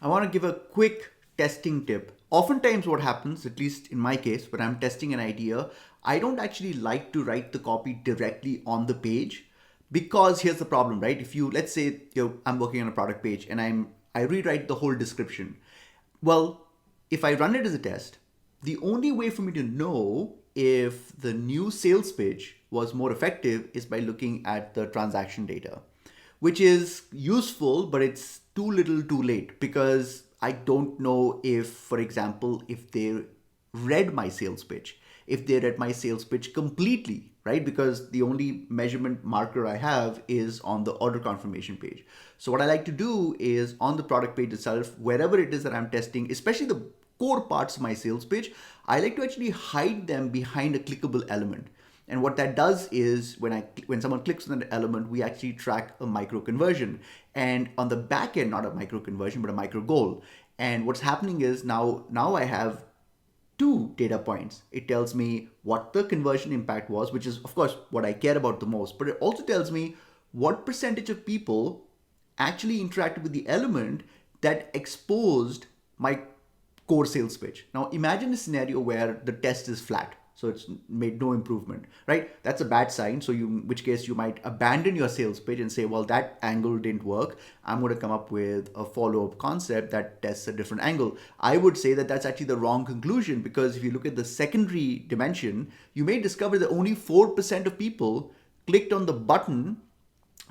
I want to give a quick testing tip. Oftentimes, what happens, at least in my case, when I'm testing an idea, I don't actually like to write the copy directly on the page because here's the problem, right? If you let's say I'm working on a product page and I rewrite the whole description. Well, if I run it as a test, the only way for me to know if the new sales pitch was more effective is by looking at the transaction data, which is useful, but it's too little too late because I don't know if, for example, if they read my sales pitch, if they read my sales pitch completely, right? Because the only measurement marker I have is on the order confirmation page. So what I like to do is on the product page itself, wherever it is that I'm testing, especially the core parts of my sales pitch, I like to actually hide them behind a clickable element. And what that does is when someone clicks on that element, we actually track a micro conversion. And on the back end, not a micro conversion, but a micro goal. And what's happening is now I have two data points. It tells me what the conversion impact was, which is of course what I care about the most, but it also tells me what percentage of people actually interacted with the element that exposed my core sales pitch. Now imagine a scenario where the test is flat. So it's made no improvement, right? That's a bad sign. So in which case you might abandon your sales pitch and say, well, that angle didn't work. I'm going to come up with a follow-up concept that tests a different angle. I would say that that's actually the wrong conclusion because if you look at the secondary dimension, you may discover that only 4% of people clicked on the button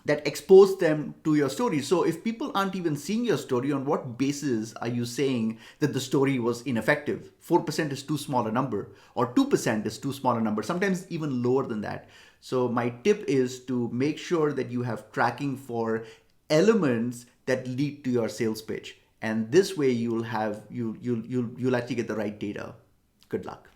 that expose them to your story. So if people aren't even seeing your story, on what basis are you saying that the story was ineffective? 4% is too small a number, or 2% is too small a number, sometimes even lower than that. So my tip is to make sure that you have tracking for elements that lead to your sales pitch. And this way you'll actually get the right data. Good luck.